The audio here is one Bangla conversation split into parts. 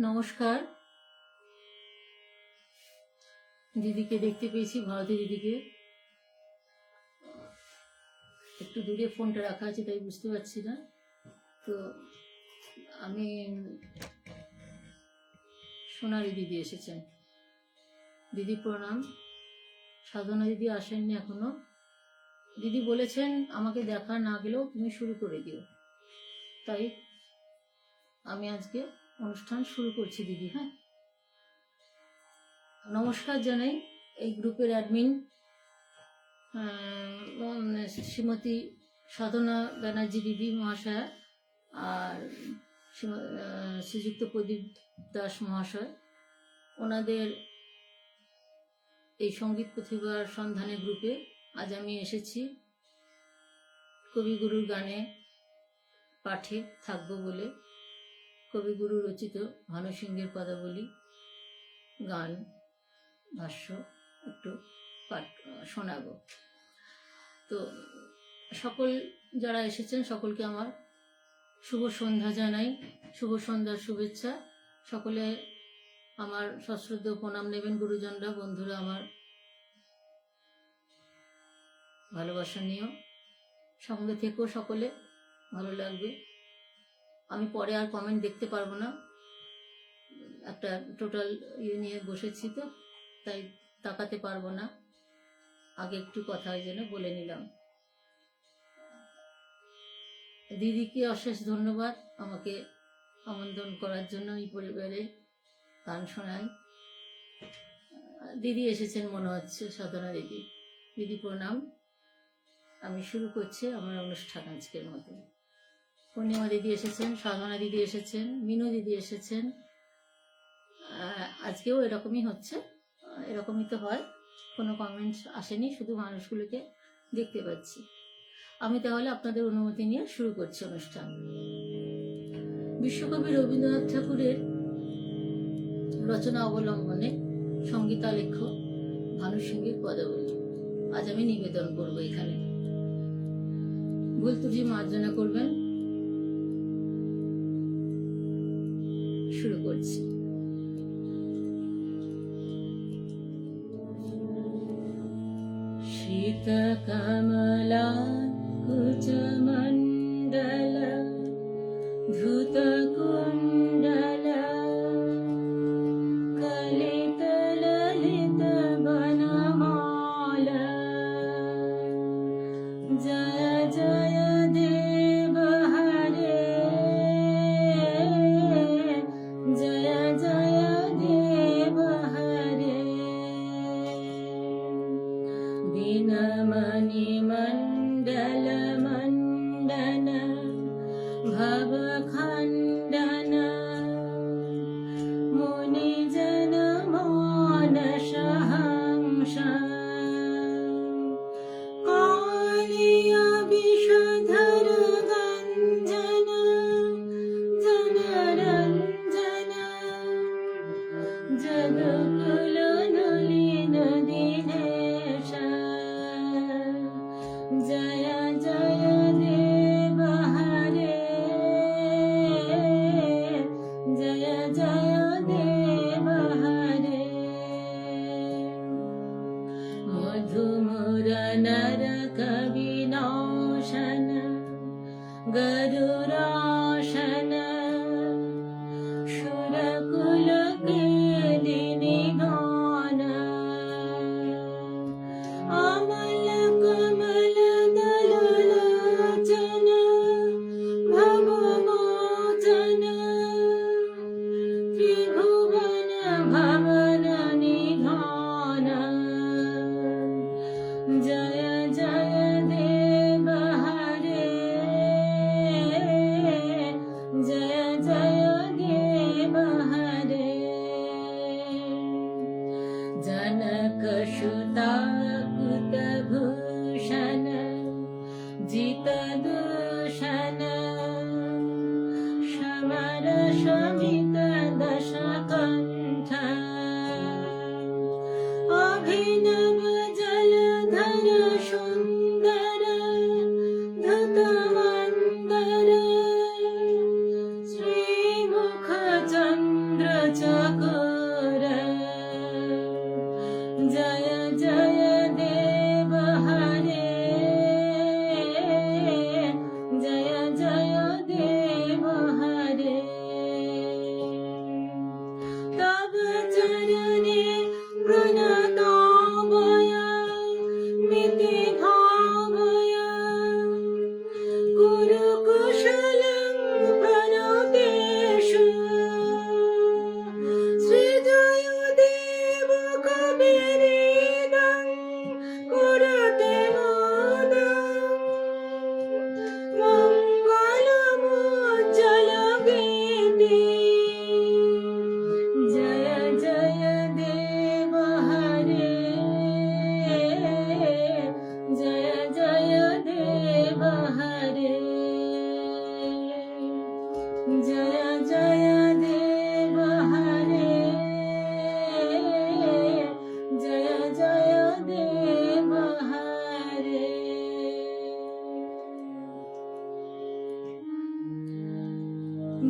নমস্কার। দিদিকে দেখতে পেয়েছি, ভারতী দিদিকে। একটু দূরে ফোনটা রাখা আছে তাই বুঝতে পারছি না। তো আমি সোনালি দিদি এসেছেন। দিদি প্রণাম। সাধনা দিদি আসেননি এখনো। দিদি বলেছেন আমাকে দেখা না গেলেও তুমি শুরু করে দিও, তাই আমি আজকে অনুষ্ঠান শুরু করছি দিদি। হ্যাঁ, নমস্কার জানাই এই গ্রুপের অ্যাডমিন শ্রীমতী সাধনা ব্যানার্জি দিদি মহাশয়া আর শ্রীযুক্ত প্রদীপ দাস মহাশয়, ওনাদের এই সঙ্গীত প্রতিভার সন্ধানে গ্রুপে আজ আমি এসেছি কবিগুরুর গানে পাঠে থাকবো বলে। কবিগুরু রচিত ভানু সিংহের পদাবলী গান ভাষ্য একটু পাঠ শোনাবো। তো সকল যারা এসেছেন সকলকে আমার শুভ সন্ধ্যা জানাই, শুভ সন্ধ্যার শুভেচ্ছা। সকলে আমার সশ্রদ্ধ প্রণাম নেবেন, গুরুজনরা, বন্ধুরা, আমার ভালোবাসা নিয়েও সঙ্গে থেকেও সকলে, ভালো লাগবে। আমি পরে আর কমেন্ট দেখতে পারবো না, একটা টোটাল নিয়ে বসেছি তো তাই তাকাতে পারবো না। আগে একটু কথা ওই জন্য বলে নিলাম। দিদিকে অশেষ ধন্যবাদ আমাকে আমন্ত্রণ করার জন্য এই পরিবারে গান শোনান। দিদি এসেছেন মনে হচ্ছে, সাধনা দিদি। দিদি প্রণাম। আমি শুরু করছি আমার অনুষ্ঠান আজকের মতো। পূর্ণিমা দিদি এসেছেন, সাধনা দিদি এসেছেন, মিনু দিদি এসেছেন। আজকেও এরকমই হচ্ছে, এরকমই তো হয়, কোনো কমেন্টস আসেনি, শুধু মানুষগুলোকে দেখতে পাচ্ছি। আমি তাহলে আপনাদের অনুমতি নিয়ে শুরু করছি অনুষ্ঠান। বিশ্বকবি রবীন্দ্রনাথ ঠাকুরের রচনা অবলম্বনে সঙ্গীতালেখ্য ভানু সিংহের পদাবলী আজ আমি নিবেদন করব। এখানে ভুল ত্রুটি মার্জনা করবেন। শুরু করছি। শীত কমলা কুচমণ্ডল ধৃত কুণ্ডল কলিত ললিত বনমাল জয় জয় দেব হরে, জয় জয় দেব হরে। দীনমণি মণ্ডল মণ্ডন ভব খণ্ডন মুনিজন মানস হংস কালিয় বিষধর গঞ্জন জনরঞ্জন জগকুল নলিন দীনেশ জয় জয় দেব হরে, জয় জয় দেব হরে। মধুমুর নর কবিনাশন গরুরাশন সুরকুল কেলিনী গান অমল কমল দললোচন ভবমোচন ত্রিভুবন ভবন নিধান জয় জয় দেব হরে, জয় জয় দেব হরে। जनक सुता कुत भूषण जित दूषण समर शमित दश कंठ अभिनव जलधर सुंदर धृत मंदर श्रीमुख चंद्र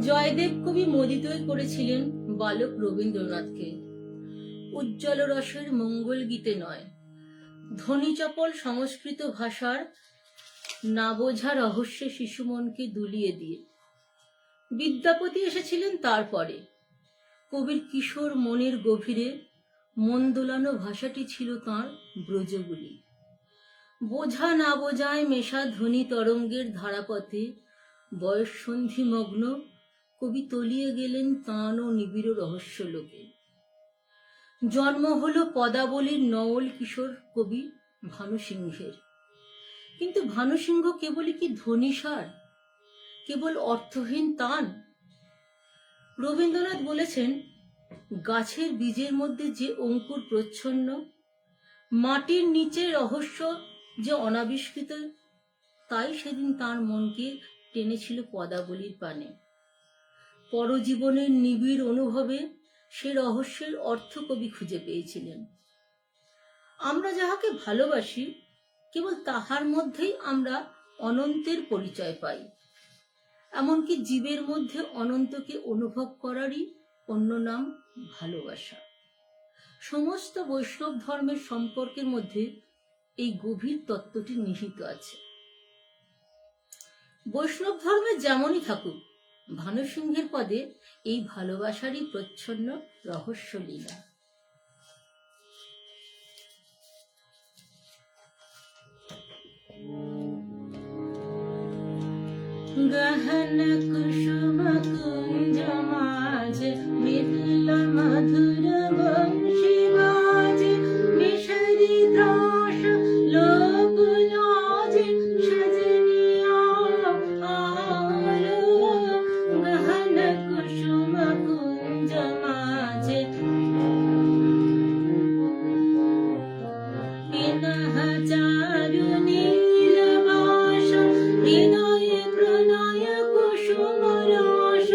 জয়দেব কবি মোদিতই করেছিলেন বালক রবীন্দ্রনাথকে। উজ্জ্বল রসের মঙ্গল গীতে নয়, ধ্বনিচপল সংস্কৃত ভাষার না বোঝা রহস্যে শিশু মনকে দুলিয়ে দিয়ে। বিদ্যাপতি এসেছিলেন তারপরে। কবির কিশোর মনের গভীরে মন দোলানো ভাষাটি ছিল তাঁর ব্রজগুলি। বোঝা না বোঝায় মেশা ধ্বনি তরঙ্গের ধারাপথে বয়ঃসন্ধি মগ্ন কবি তলিয়ে গেলেন তান ও নিবিড় রহস্য লোকে। জন্ম হলো পদাবলীর নওল কিশোর কবি ভানুসিংহের। কিন্তু ভানুসিংহ কেবলই কি ধ্বনিসার, কেবল অর্থহীন তান? রবীন্দ্রনাথ বলেছেন, গাছের বীজের মধ্যে যে অঙ্কুর প্রচ্ছন্ন, মাটির নিচে রহস্য যে অনাবিষ্কৃত, তাই সেদিন তার মনকে টেনেছিল পদাবলীর পানে। পরজীবনের নিবিড় অনুভবে সে রহস্যের অর্থ কবি খুঁজে পেয়েছিলেন। আমরা যাহাকে ভালোবাসি, কেবল তাহার মধ্যেই আমরা অনন্তের পরিচয় পাই। এমনকি জীবের মধ্যে অনন্তকে অনুভব করারই অন্য নাম ভালোবাসা। সমস্ত বৈষ্ণব ধর্মের সম্পর্কের মধ্যে এই গভীর তত্ত্বটি নিহিত আছে। বৈষ্ণব ধর্মে যেমনই থাকুক, ভানুসিংহের পদে এই ভালোবাসারই প্রচ্ছন্ন রহস্য লীলা। গহন কুসুম কুঞ্জ মাঝে মৃদুল মধুর বংশী বাজে, মিশরি ত্রাস লোক লাজে, সজনিয়া আলো। গহন কুসুম কুঞ্জ মাঝে পিনহ চারু নীলবাস, হৃদয়ে প্রণয় কুসুম রাস।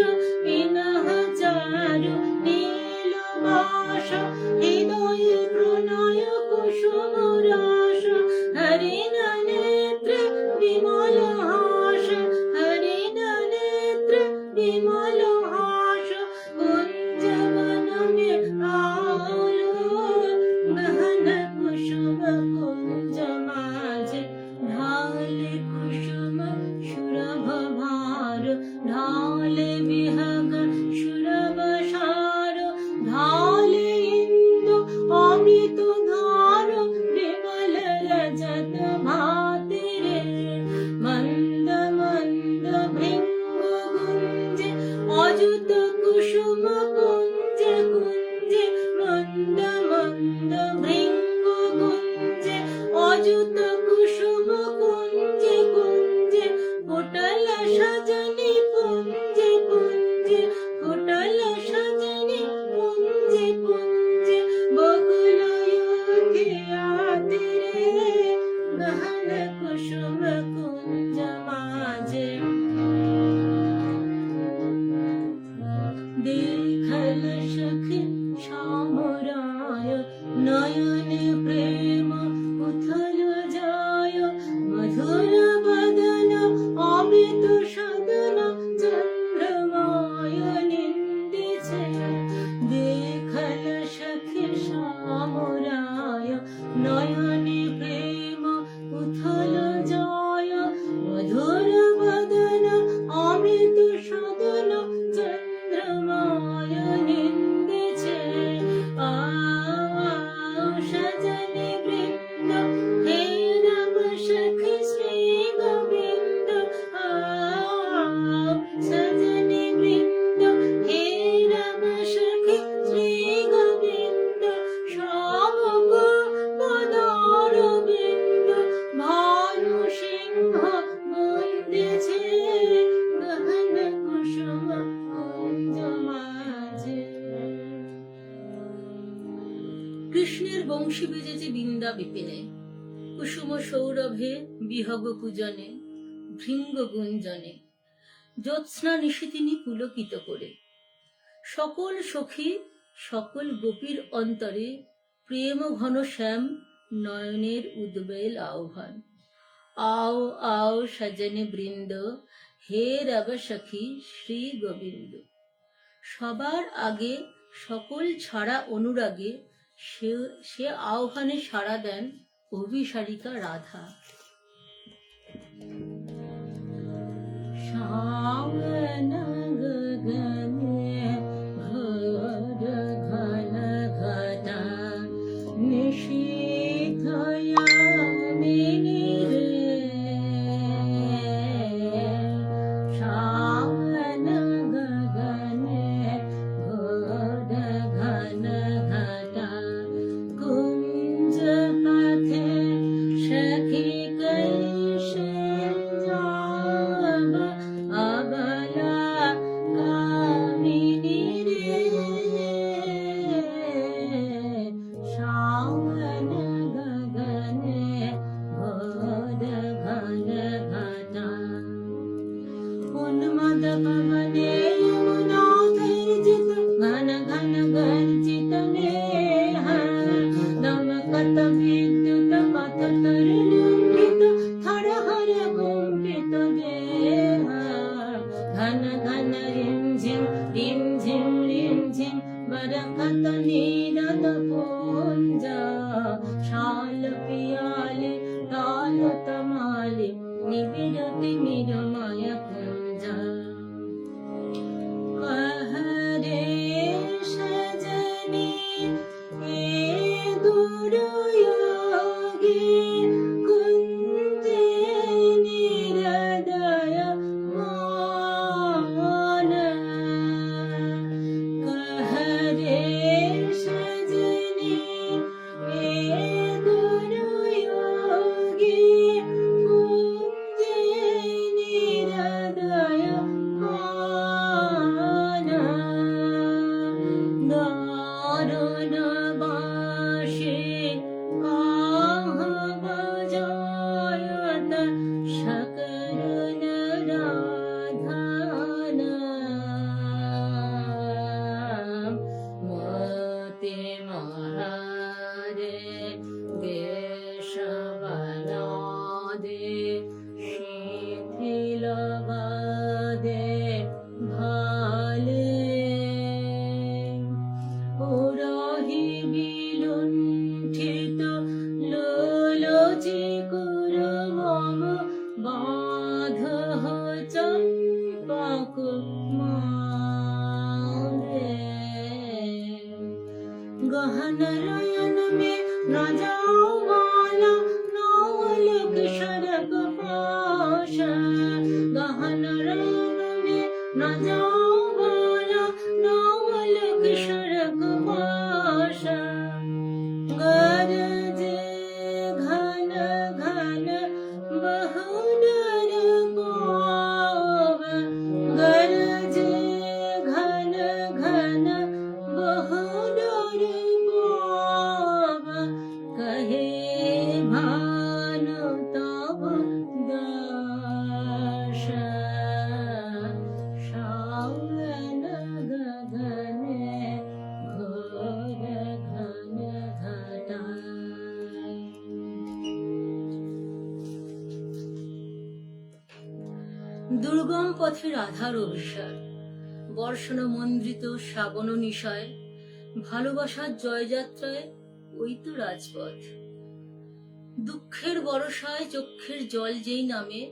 পিনহ চারু নীলবাস, হৃদয়ে প্রণয় কুসুম রাস। হরিণ নেত্রে বিমল হাস, হরিণ নেত্রে বিমল হাস। কুঞ্জবন মে আলো। গহন কুসুম কুঞ্জ মাঝে ঢালে কুসুম সুরভ ভার, ঢালে বিহগ সুরভ সার। ঢালে ইন্দু অমৃত ধার, বিমল রজত ভাতে রে। মন্দ মন্দ ভৃঙ্গ গুঞ্জে, অযুত কুসুম কুঞ্জে কুঞ্জে। মন্দ মন্দ ভৃঙ্গ গুঞ্জে, অযুত কুসুম কুঞ্জে কুঞ্জে। ফুটল সজনি কুঞ্জে কুঞ্জে, ফুটল সজনি কুঞ্জে কুঞ্জে। বকুল উঠিয়াতে রে, গহন কুসুম কুঞ্জ মাঝে। देखल सखी श्यामराय, नयने प्रेम उथल जाय। मधुर बदन अमृत सदन, चंद्रमाय निंदिछे। देखल सखी श्यामराय, नयने प्रेम उथल जाय। मधुर बदन अमृत सदन, चंद्रमाय निंदिछे। सजनी वृंद, हे राम सखी श्री गोविंद। सजनी वृंद, हे राम सखी श्री गोविंद। श्याम गो पदारविंद, भानु सिंह बंदिछे। गहन कुसुम কুঞ্জ মাঝে। কৃষ্ণের বংশী বেজেছে বৃন্দা বিপিনে, কুসুম সৌরভে বিহগ পূজনে। ভৃঙ্গ গুঞ্জনে জ্যোৎস্না নিশিতিনি পুলকিত করে। সকল সখী সকল গোপীর অন্তরে প্রেম ঘন শ্যাম নয়নের উদ্বেল আহ্বান। आओ आओ सजन बृंद, হে রব সখী শ্রী গোবিন্দ। সবার আগে সকল ছাড়া অনুরাগে সে আহ্বানে সাড়া দেন অভিসারিকা রাধা। শ্যামন গগনে ঘোর ঘন ঘটা নিশীথ यामिनी रे। श्यामन गगने घोर घन घटा कुंज पथे सखी कैसे जाब अबला कामिनी रे। श्यामन गगने घोर घन घटा उन्मद पवने यमुना गर्जित घन घन गर्जित नेह दमकत विद्युत पथ तरलुंठित थर हर गुंठित देह घन घन रिमझिम रिमझिम बरकत नीरद पुंज शाल पियाले ताल तमाले निबिड़ति निरमय कुंज। कह रे सजनी ए दूर योगी कुंजे निरदय मान। कह रे सजनी ए दूर योगी कुंजे निरदय मान। दारुण बांशे काह बजायत शकरुण राधा नाम। मोती महारे केशवनादे शिथिल बादे भाले उरहि विलुंठित लोलोचि कुरुमम बाध चंपक माले। गहन रयन में न जाओ वाला नौलक शरक पाश। गहन रयन में न जाओ वाला नौलक शरक पाश। गरजे घन घन बहुडर पाव। गरजे घन घन बहुडर पाव। कहे भानु तब दाश। श्यामन गगने घोर घन घटा। দুর্গম পথে রাধার অভিসার, বর্ষণ মন্দ্রিত শ্রাবণ নিশায়, ভালোবাসার জয়যাত্রায় ওই তো রাজপথ। দুঃখের বরসায় চক্ষের জল যেই নামে,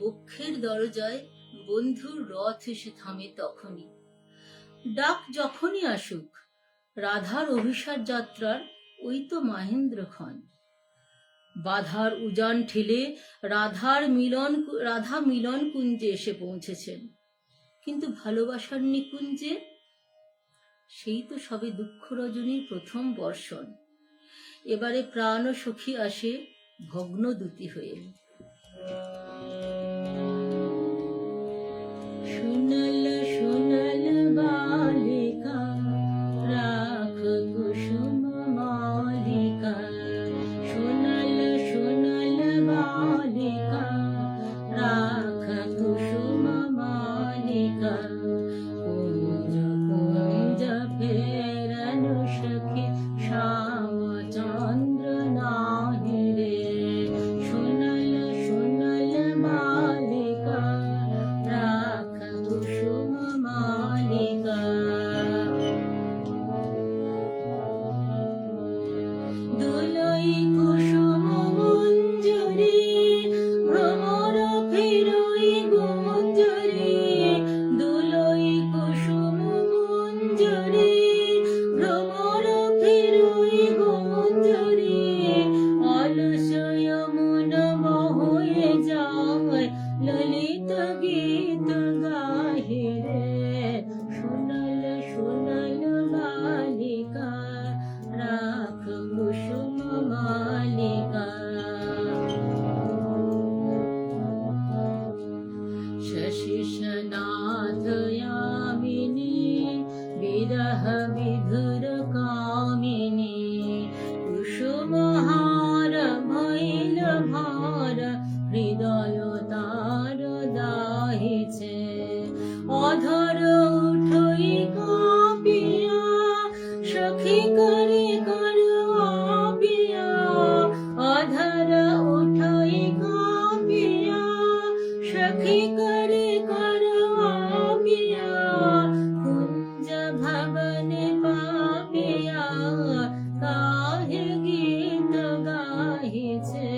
বক্ষের দরজায় বন্ধুর রথ এসে থামে তখনই। ডাক যখনই আসুক, রাধার অভিসার যাত্রার ওই তো মাহেন্দ্রক্ষণ। বাধার উজান ঠেলে রাধা মিলন কুঞ্জে এসে পৌঁছেছেন, কিন্তু ভালোবাসার নিকুঞ্জে সেই তো সবে দুঃখ রজনীর প্রথম বর্ষণ। এবারে প্রাণ সখী আসে ভগ্ন দুতি হয়ে। শুনল শুনল বালিকা রাখ কুসুম মালিকা। শুনল শুনল বালিকা রাখ কুসুম মালিকা। কুঞ্জ কুঞ্জ ফেরন সখী শ্যাম চন্দ্র নাহি রে। শুনল তার দাহিছে। অধর উঠই কাঁপিয়া সখী করে কর আপিয়া, অধর উঠই কাঁপিয়া সখী করে কর আপিয়া, কুঞ্জ ভবন পাপিয়া কাহে গীত গাহিছে।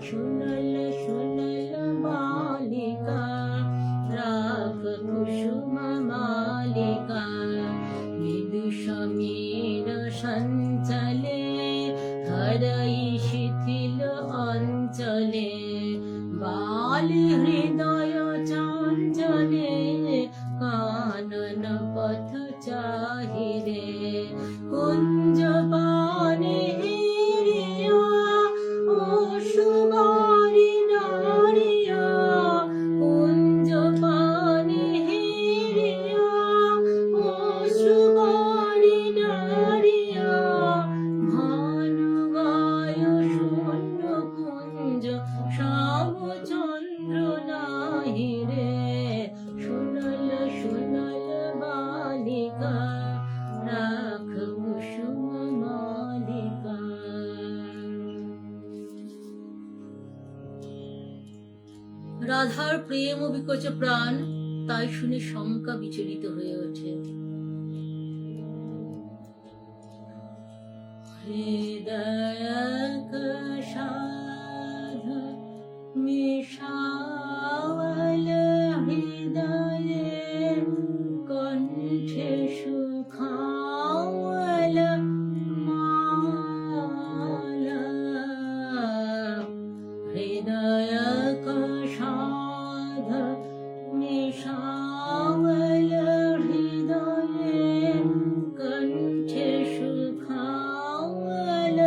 শুনল শুনল বালিকা রাগ কুসুম মালিকা, মৃদু সমীর সঞ্চলে হরই শিথিল অঞ্চলে, বাল হৃদয় চঞ্চলে কানন পথ চাহিরে। কুঞ্জ পানে হেরিয়া ও সুবারি নারিয়া, কুঞ্জ পানে হেরিয়া ও সুবারি নারিয়া, ভানু গায় শূন্য কুঞ্জ শ্যাম চন্দ্র নাহিরে। শুনল শুনল বালিকা রাখ কুসুম মালিকা। রাধার প্রেম ও বিকচ প্রাণ, তাই শুনে শঙ্কা বিচলিত হয়ে ওঠে। হৃদয় সাধ মিশাওয়াল হৃদয়ে, কণ্ঠে সুখাওয়াল মালা। হৃদয় সাধ মিশাওয়াল হৃদয়ে, কণ্ঠে সুখাওয়াল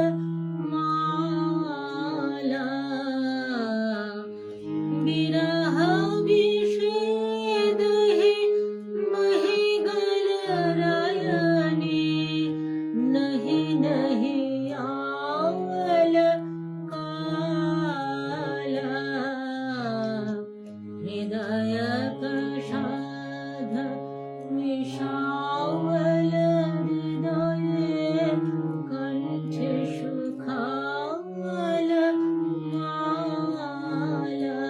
মালা। বিরহ বিষেদ হে महिगल रायनी, नहीं नहीं आवल काला। हृदय साध मिशावल हृदये, कंठे सुखावल माला।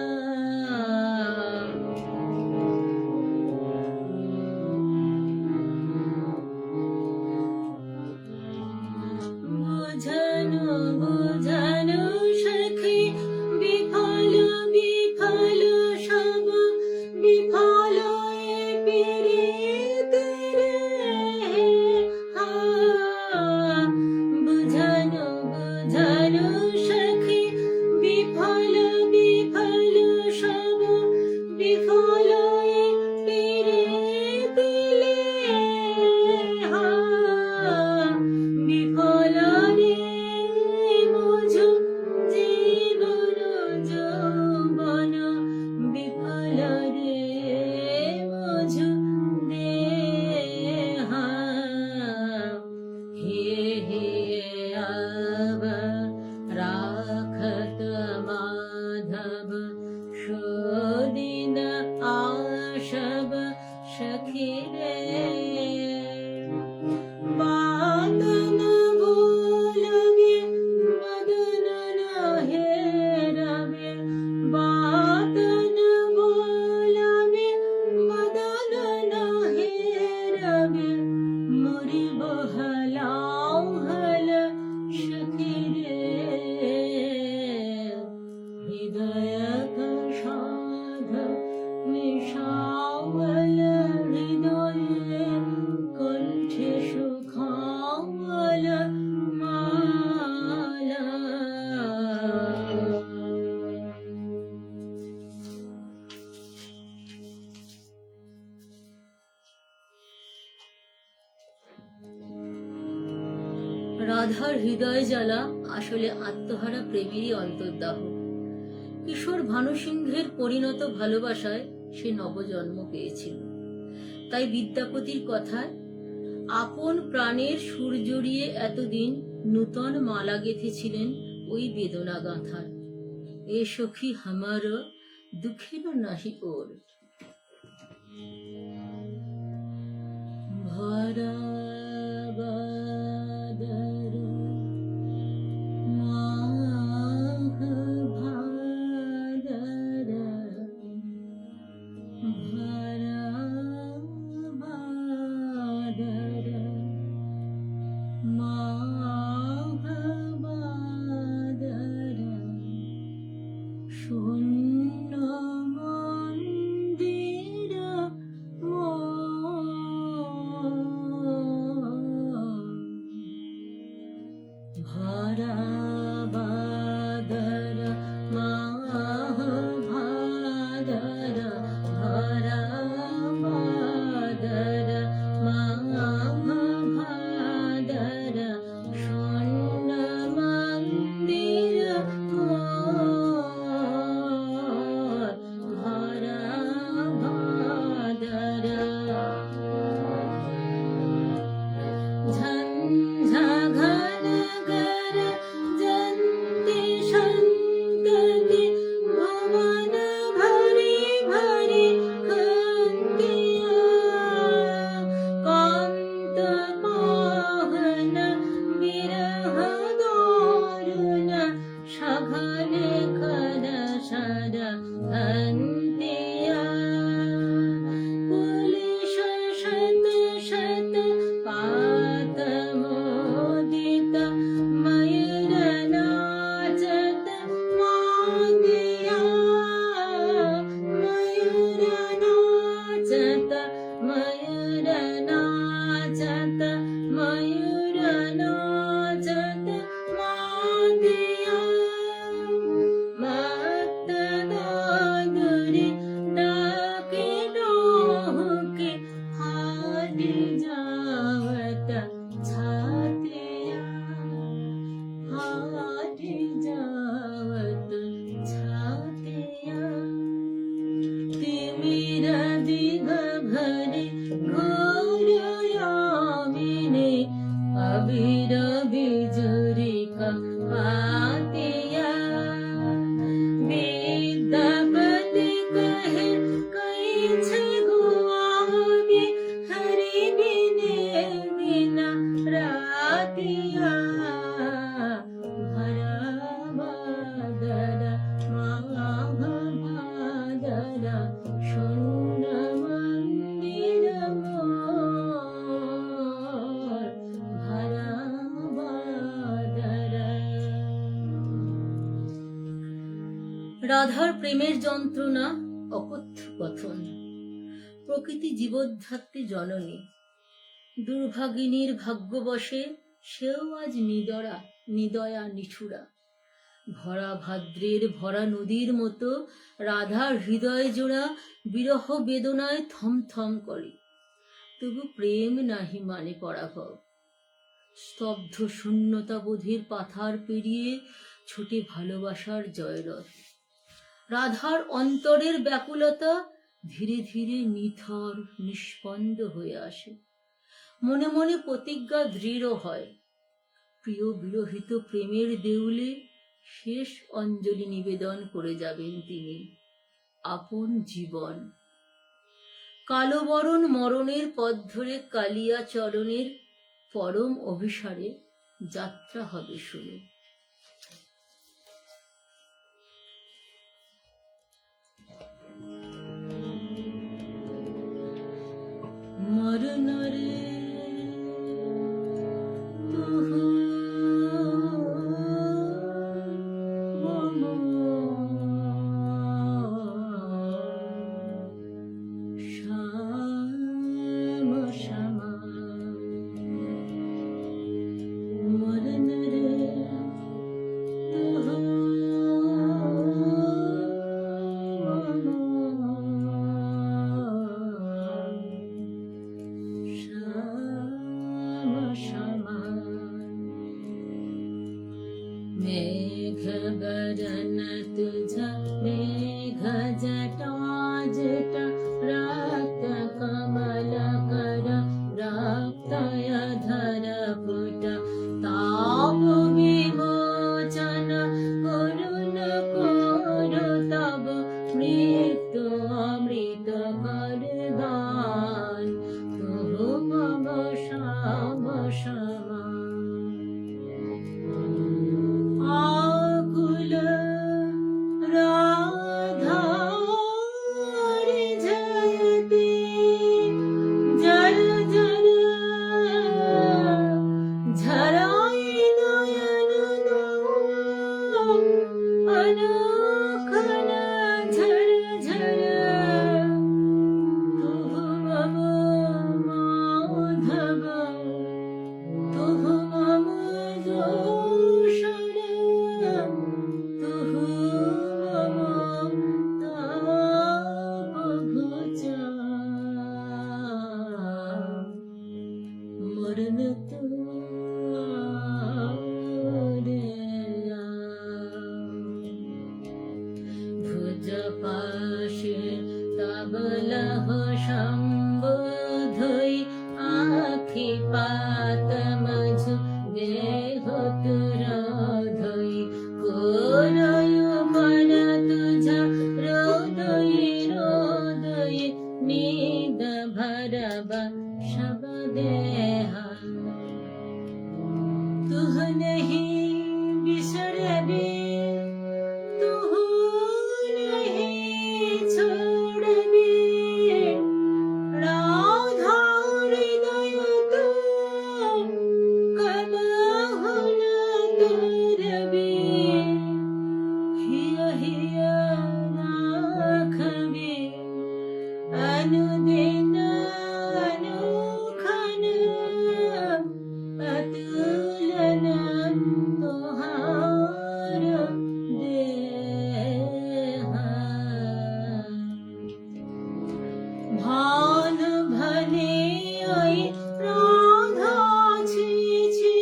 বুঝানো বুঝানো সখী বিফল বিফল সব, বিফল এ পীড়িত রে। বুঝানো বুঝানো সখী বিফল বিফল সব, বিফল এ পীড়িত রে। বিফল রে মোঝ জীবন যৌবন, বিফল রে মোঝ দেহ। হে হে अब राखत माधव, शोदिन आशब सखी रे। बात न बोलबे मदन न हेरबे, बात न बोलबे मदन न हेरबे, मोरी बहलाओ हल सखी रे। हृदय साध मिशावल हृदये, कंठे सुखावल माला। রাধার হৃদয় জ্বালা আসলে আত্মহারা প্রেমেরই অন্তর্দাহ। কিশোর ভানুসিংহের পরিণত ভালোবাসায় সে নবজন্ম পেয়েছিল। তাই বিদ্যাপতির কথায় আপন প্রাণের সুর জড়িয়ে এতদিন নূতন মালা গেঁথেছিলেন ওই বেদনা গাঁথার। এ সখী হামার দুঃখেরও নাহি ওর। ভরা বাদর মাঘ ভাদর, ভরা বাদর মাঘ বাদর, শূন্য মন্দির ভরা বাদর মাঘ ভাদর, ভরা বাদর মাঘ ভাদর, শূন্য মন্দির ভরা বাদর, ঝঞ্ঝা ঘন ঘর জন্তি সন্ততি, ভুবন ভরি ভরি খন্দিয়া, কান্ত মোহন বিরহ দারুণ, সঘনে খর সর হন্তিয়া, পুলিশ শত শত পাত মোদিত, ময়ূর নাচত মাদিয়া, ময়ূর নাচত, ময়ূর নাচত, ময়ূর নাচত মাদিয়া, মত্ত দাদুরি ডাকে ডোহকে, ফাটি যাওয়াত ছাতিয়া, ফাটি যাওয়াত ছাতিয়া, তিমির দিঘ ভরে ঘোর यामिनी, अबीर बिजुरी का पातिया, विद्यापति कहे कई छगुआगे, हरि बिने बिना रातिया, भरा बादर माघ भादर, शून्य मंदिर मोर, भरा বাদর। রাধার প্রেমের যন্ত্রণা অকথ্য কথন, প্রকৃতি জীবধাত্রী জননী, দুর্ভাগিনীর ভাগ্যবশে সেও আজ নিদয়া নিঠুরা, ভরা ভাদ্রের ভরা নদীর মতো রাধার হৃদয় জোড়া বিরহ বেদনায় থমথম করে, তবু প্রেম নাহি মানে পরাভব, স্তব্ধ শূন্যতা বোধের পাথার পেরিয়ে ছোটে ভালোবাসার জয়রথ, রাধার অন্তরের ব্যাকুলতা ধীরে ধীরে নিথর নিস্পন্দ হয়ে আসে, মনে মনে প্রতিজ্ঞা দৃঢ় হয়, প্রিয় বিরহিত প্রেমের দেউলে শেষ অঞ্জলি নিবেদন করে যাবেন তিনি, আপন জীবন। কালো বরণ মরণের পথ ধরে কালিয়া চরণের পরম অভিসারে যাত্রা হবে শুরু। মরণরে मेघ गरन तुझा मेघ जटा जटा रक्त कमल कर रक्तय धर पुट ताप विमोचन करुण कोरु तब নিত্য অমৃত করদান তুহু মম শ্যাম সমান আকুল রাধার জয়তে জল জল ঝরাই নয়ন অনখন ঝর ঝর তুহু মম মাধব তুহু মম দোষর তুহু মম তাপঘোচা মরণ ভুজ পাশে তবলহ সম্বোধই আখি পাত মঝ দেহ তুরধই কোরয় মন তুঝা হৃদয় হৃদয় নিদ ভরব সব দেহা तुह नहीं बिसरबे तुह नहीं छोड़बे राधा हृदय तो कबहु न तोरबे हिय हिय राखबे अनुदिन अनुखन अतुलन तोहार देहा भान भने आई राधा छी छी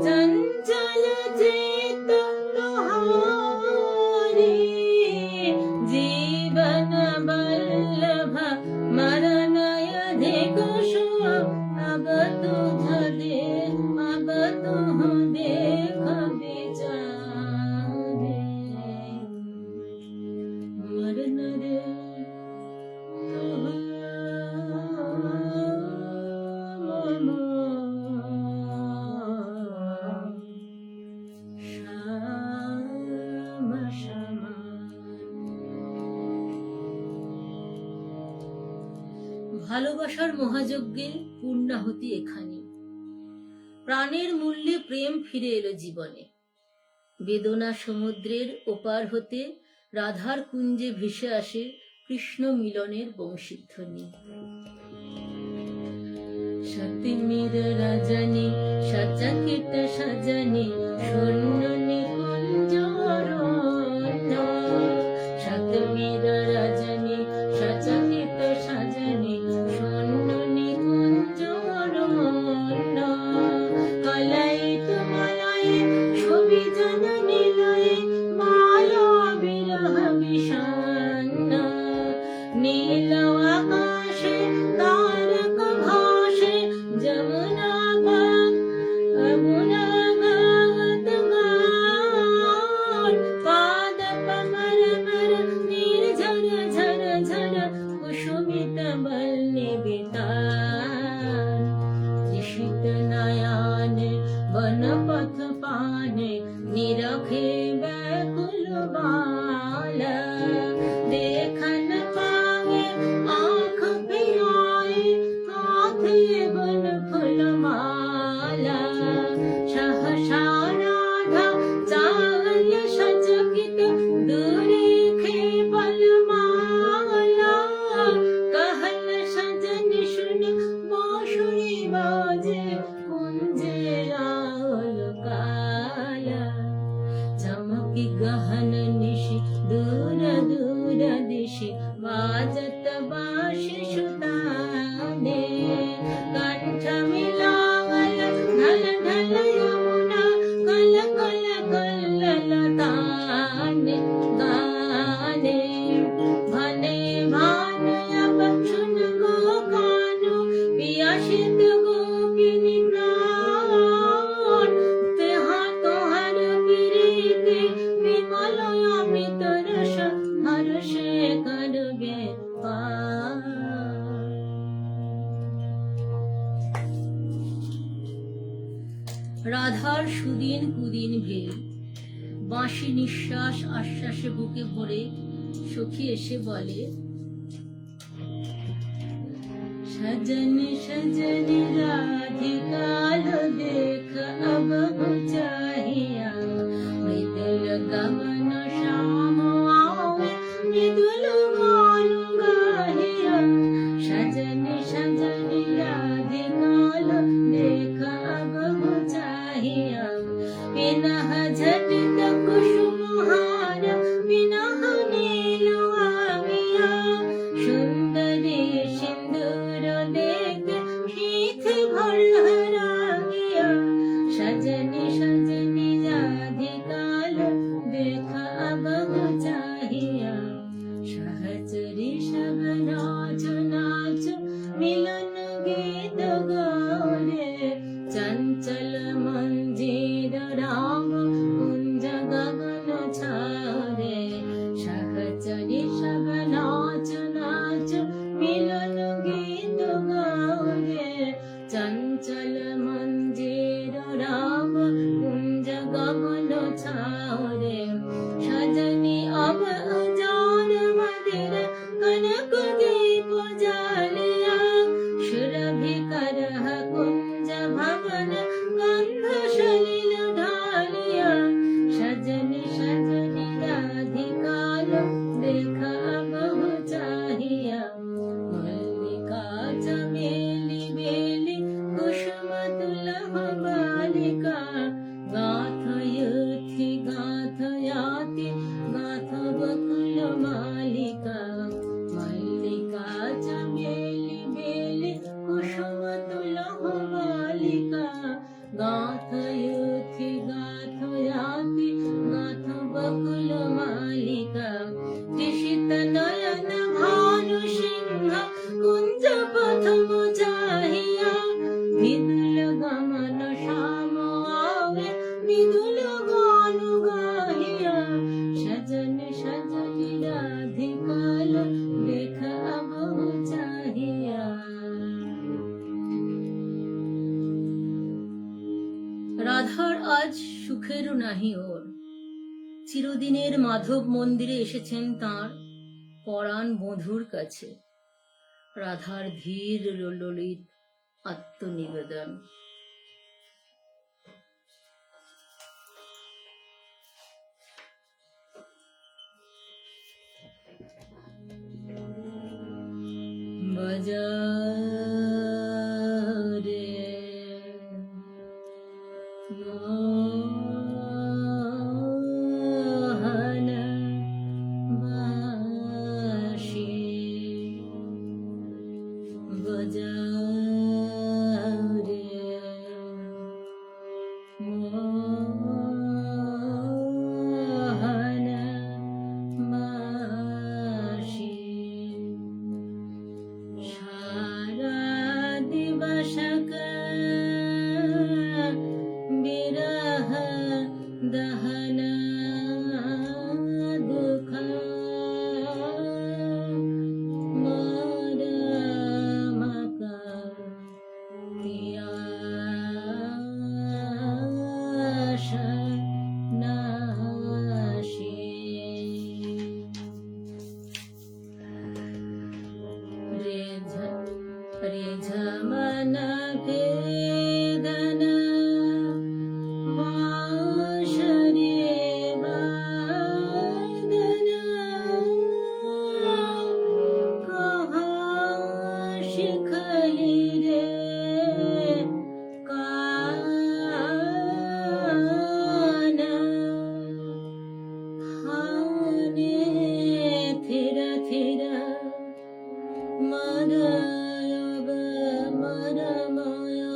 चंचल चेत तोहारी जीवन बल्लभ मरणय अधिक अब तुझ दे अब तुह देख विचारे मरण रे तुह मम श्याम समान। ভালোবাসার মহাযজ্ঞে পূর্ণাহুতি এখানে প্রাণের মূল্যে প্রেম ফিরে এলো জীবনে বেদনা সমুদ্রের ওপার হতে রাধার কুঞ্জে ভেসে আসে কৃষ্ণ মিলনের বংশীধ্বনি সতিমির রজনী সচকিত সজনী শূন্য নিকুঞ্জ অরণ্য সতমির রজনী সচকিত সজনী শূন্য নিকুঞ্জ অরণ্য কলয়িত মলয়ে সুবিজন নিলয়ে মালা বিরহ বিষণ্ণ নীল আকাশে তারক ভাসে যমুনা যমুনা গাত গান পাদ কমল মর নির্ঝর ঝর ঝর কুসুমিত বল্লি বিতান তৃষিত নয়ন বন পথ পানে নিরখে ব্যাকুল বাল देखन पावे आँख पियाए हाथे बन फूल माला सहसा राधा चावल सचकित दूरी खे पल माला कहल सजन सुन बांसुरी बाजे कुंजे राउल काला चमकी गहन निशि दूर दूर दिशि बाजत बांसुरी सुताने कंठ मिलावल ढल ढल यमुना कल कल कल लताने गाने भने भान अब सुन गो कानो पियासित गोपिनी प्राण तेहा तोहर प्रीति विमल अमित रस हर्षे कर ব্যাপার। রাধার সুদিন কুদিন ভেল, বাঁশি নিঃশ্বাস আশ্বাসে বুকে ভরে সখী এসে বলে, সজন সজন রাধিকা লো দেখ अब हो चाहिया, मृदुल गमन श्याम आवे मृदुल गान गाहिया, सजन सजन राधिका लो देख अब हो चाहिया, पिनह झटित कुसुम हार पिनह नील आगिया, सुंदरी सिंदूर देख शीत भरहरा गया, सजनी सजनी राधिका लो देख अब हो चाहिया, सहचरी सब नाच नाच मिलन गीत गाले, चंचल मंजीर राम कुंज गगन छारे, सहचरी सब नाच नाच मिलन गीत गाले, चंचल मंजीर राम कुंज गगन छारे, सजनी अब उजाड़ मदिर कनक दीप जालिया, सुरभि करह कुंज भवन गंध सलिल ढालिया, सजनी सजनी राधिका लो देख अब हो चाहिया, मल्लिका चमेली बेली कुसुम तुलह बालिका, गाथयति गाथयाति गाथ बकुल मालिका, मल्लिका चमेली बेली कुसुम तुलह बालिका, गाथयति गाथयाति गाथ बकुल मालिका, तृषित नयन भानु सिंह कुंज पथम चाहिया, मृदुल गमन श्याम आवे मृदुल गान गाहिया, सजन सजन राधिका लो देख अब हो चाहिया। রাধার আজ সুখেরও নাহি ওর, চিরদিনের মাধব মন্দিরে এসেছেন তাঁর পরাণ বধূর কাছে, রাধার ধীর ললিত আত্মনিবেদন। বাজারে মোহন বাঁশি, বাজারে মোহন বাঁশি, সারা দিবসক বিরহ দহন দুঃখ, মোর মকা তিয়াস নাশি, রে ঝমন বেদন বাঁশরি বাদন, কহা শিখলি রে কান, হানে থির থির মর মায়া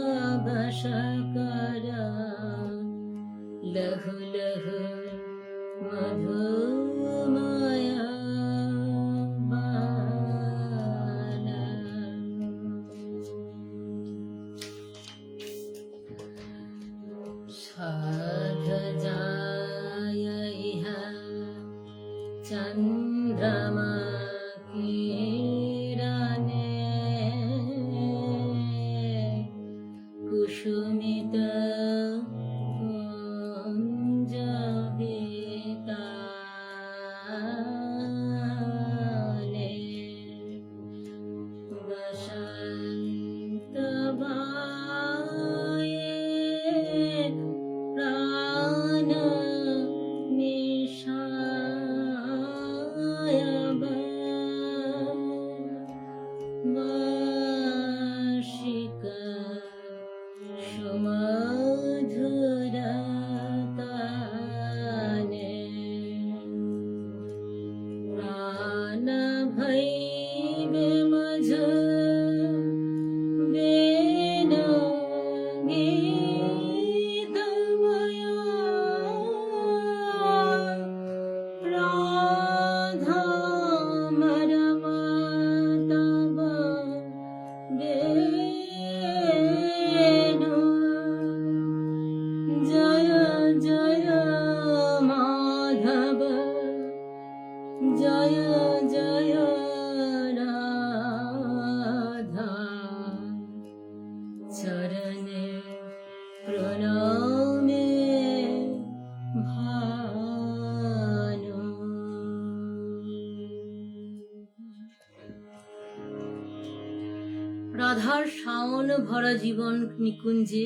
রাধার শাওন ভরা জীবন নিকুঞ্জে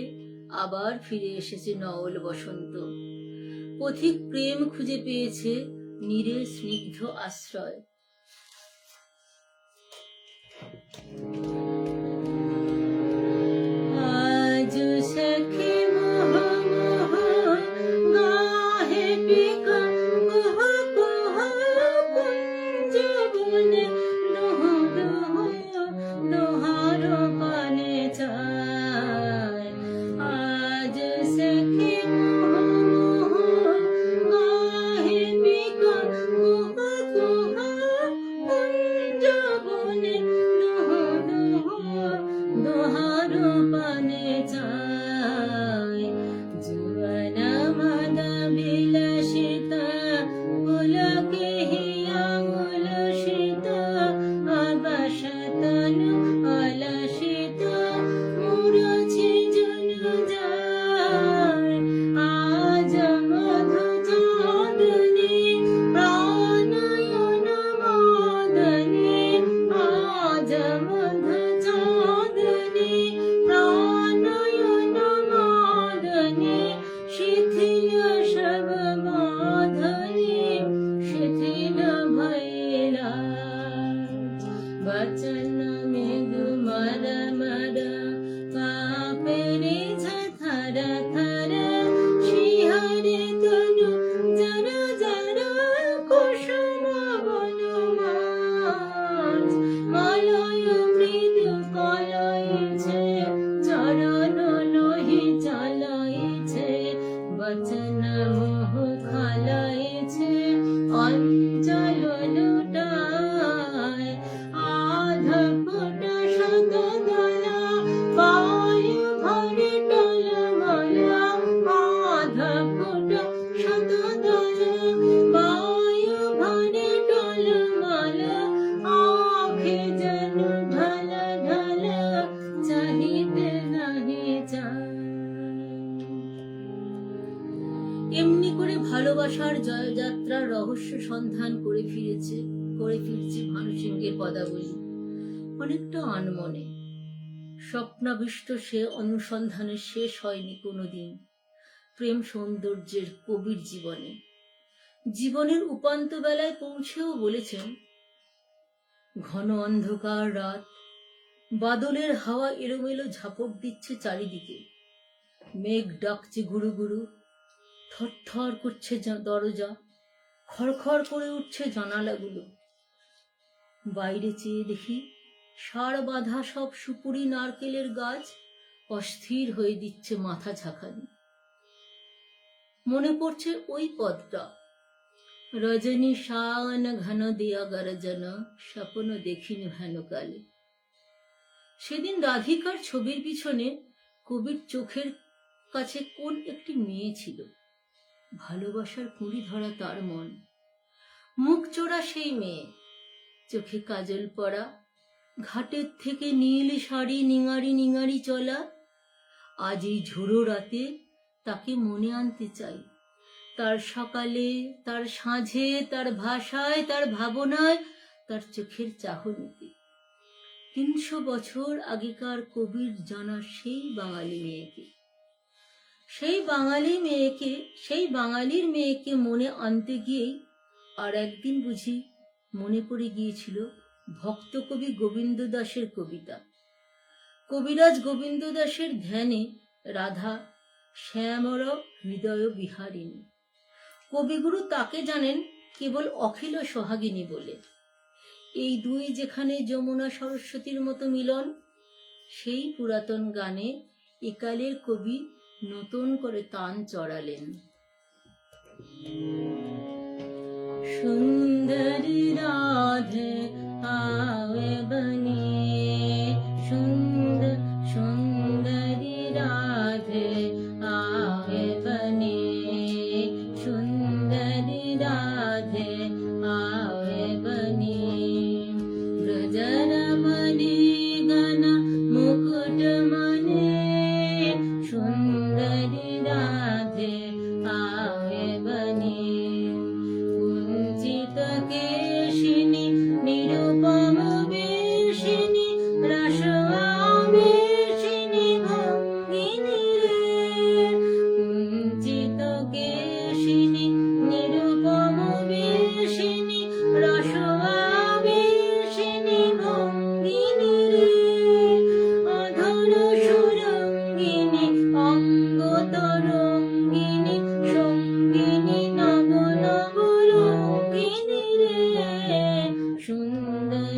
আবার ফিরে এসেছে নওল বসন্ত। পথিক প্রেম খুঁজে পেয়েছে নীরের স্নিগ্ধ আশ্রয়। আজ সখী মোহ মোহ গাহে পিকা কুহ কুহ কুঞ্জ বনে দোহ দোহ দোহার পানে চায়। আজ সখী মোহ মোহ গাহে পিকা কুহ কুহ কুঞ্জ বনে দোহ দোহ দোহার পানে চায়। জুয়ানা মাদা বিলাসিতা পুলকে হিয়া মুলসিত আবাসতনু আলাসিত মুরছি জনু যায়। আজ মধু চাঁদনি প্রাণয়ন মদনি। আজ মধু চাঁদনি প্রাণয়ন মদনি। শিথিল সব মাধনি শিথিল ভৈলা। বচন মৃদু মর মর কাঁপে রে থর থর। শিহরে তনু জর জর কুসুম বন মাঝ। মলয় মৃদু কলইছে চরণ নহি চলইছে। বচন মোহ খালইছে অঞ্চল লুটায়। আধ ফুট শত দলা বায়ু ভরে টলমলা। আধ ফুট শত দলা বায়ু ভরে টলমলা। আঁখে যেন ঢল ঢল চাহিতে নাহি চায়। এমনি করে ভালোবাসার জয়যাত্রার রহস্য সন্ধান করে ফিরছে ভানুসিংহের পদাবলী। অনেকটা আনমনে স্বপ্নাবিষ্ট সে অনুসন্ধানের শেষ হয়নি কোনোদিন প্রেম সৌন্দর্যের কবির জীবনে। জীবনের উপান্ত বেলায় পৌঁছেও বলেছেন, ঘন অন্ধকার রাত, বাদলের হাওয়া এলোমেলো ঝাপট দিচ্ছে চারিদিকে। মেঘ ডাকছে গুরু গুরু, থরথর করছে দরজা, খড়খড় করে উঠছে জানালাগুলো। বাইরে চেয়ে দেখি সার বাঁধা সব সুপুরি নারকেলের গাছ অস্থির হয়ে দিচ্ছে মাথা ঝাঁকানি। মনে পড়ছে ওই পদটা, রজনী শান ঘন দিয়া গরজন স্বপ্ন দেখিনি হেনকালে। সেদিন রাধিকার ছবির পিছনে কবির চোখের কাছে কোন একটি মেয়ে ছিল। ভালোবাসার কুঁড়ি ধরা তার মন। মুখ চোরা সেই মেয়ে, চোখে কাজল পরা, ঘাটের থেকে নীল শাড়ি নিঙারি নিঙারি চলা। আজ এই ঝোড়ো রাতে তাকে মনে আনতে চাই। তার সকালে, তার সাঁঝে, তার ভাষায়, তার ভাবনায়, তার চোখের চাহনিতে। ৩০০ বছর আগেকার কবির জানা সেই বাঙালি মেয়েকে, সেই বাঙালির মেয়েকে মনে আনতে গিয়েই আর একদিন বুঝি মনে পড়ে গিয়েছিল ভক্ত কবি গোবিন্দ দাসের কবিতা। কবিরাজ গোবিন্দ দাসের ধ্যানে রাধা শ্যামর হৃদয় বিহারিণী। কবিগুরু তাকে জানেন কেবল অখিল সোহাগিনী বলে। এই দুই যেখানে যমুনা সরস্বতীর মতো মিলন, সেই পুরাতন গানে একালের কবি নতুন করে তান চড়ালেন। সুন্দরী রাধে আবে বনে, সুন্দরী রাধে আবে বনে, সুন্দরী রাধে আবে বনে। ব্রজরমণী গণ মুকুট মনে, সুন্দরী রাধে আবে বনে। কুঞ্চিত কেশিনী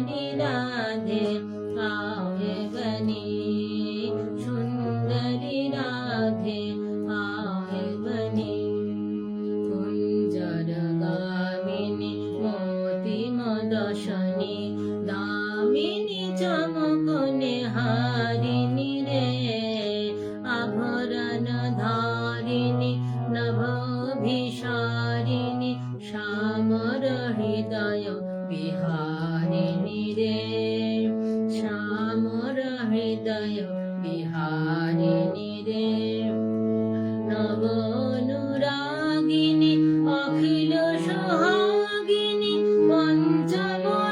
सुंदरी राधे आए बनी, सुंदरी राधे आए बनी। कुंजर गामिनी मोती मदशनी, दामिनी चमकने हारिणी रे, आभरण धारिणी नभभिसारिणी, श्यामर हृदय बिहारिणी रे, श्यामर हृदय बिहारिणी रे। नवनुरागिनी अखिल सुहागिनी, पंचमरागिनी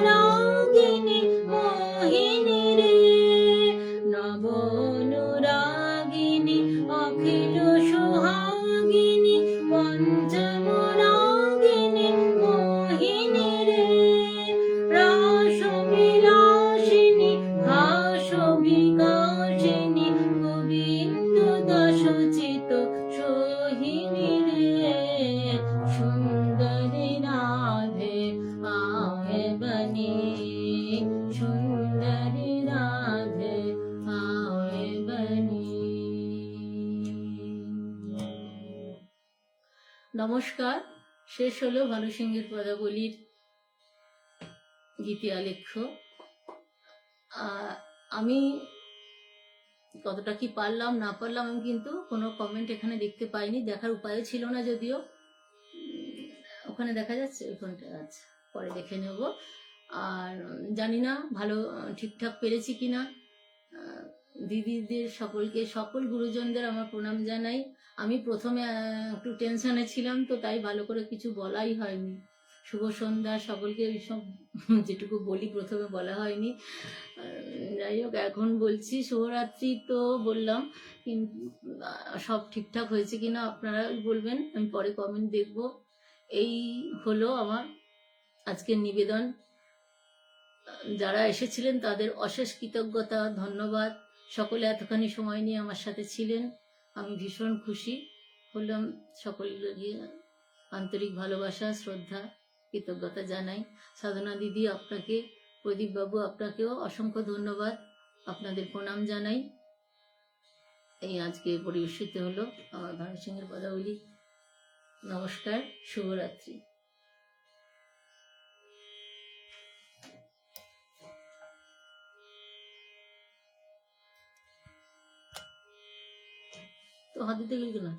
मोहिनी रे, नवनुरागिनी अखिल सुहागिनी, पंचमरागिनी मोहिनी रे। रास विलासिनी हास विकासिनी, गोविंद दशचित सोहिनी रे, सुंदरी राधे आए बनी, सुंदरी राधे आए बनी। নমস্কার। শেষ হলো ভানু সিংহের পদাবলীর গীতি আলেখ্য। আমি কতটা কি পারলাম না পারলাম আমি কিন্তু কোনো কমেন্ট এখানে দেখতে পাইনি, দেখার উপায়ও ছিল না যদিও। ওখানে দেখা যাচ্ছে ওইখানটা, আচ্ছা পরে দেখে নেব। আর জানি না ভালো ঠিকঠাক পেরেছি কিনা। দিদিদের সকলকে, সকল গুরুজনদের আমার প্রণাম জানাই। আমি প্রথমে একটু টেনশনে ছিলাম, তো তাই ভালো করে কিছু বলাই হয়নি। শুভ সন্ধ্যা সকলকে, এইসব যেটুকু বলি প্রথমে বলা হয়নি। যাই হোক, এখন বলছি শুভরাত্রি তো বললাম, কিন্তু সব ঠিকঠাক হয়েছে কিনা আপনারা বলবেন, আমি পরে কমেন্ট দেখব। এই হলো আমার আজকের নিবেদন। যারা এসেছিলেন তাদের অশেষ কৃতজ্ঞতা, ধন্যবাদ। সকলে এতখানি সময় নিয়ে আমার সাথে ছিলেন, আমি ভীষণ খুশি হলাম। সকলকে আন্তরিক ভালোবাসা, শ্রদ্ধা, কৃতজ্ঞতা জানাই। সাধনা দিদি আপনাকে, প্রদীপ বাবু আপনাকেও অসংখ্য ধন্যবাদ, আপনাদের প্রণাম জানাই। এই আজকে পরিবেশিত হলো আমার ভানু সিংহের পদাবলী। নমস্কার, শুভরাত্রি। তো হাত দিতে গেল না।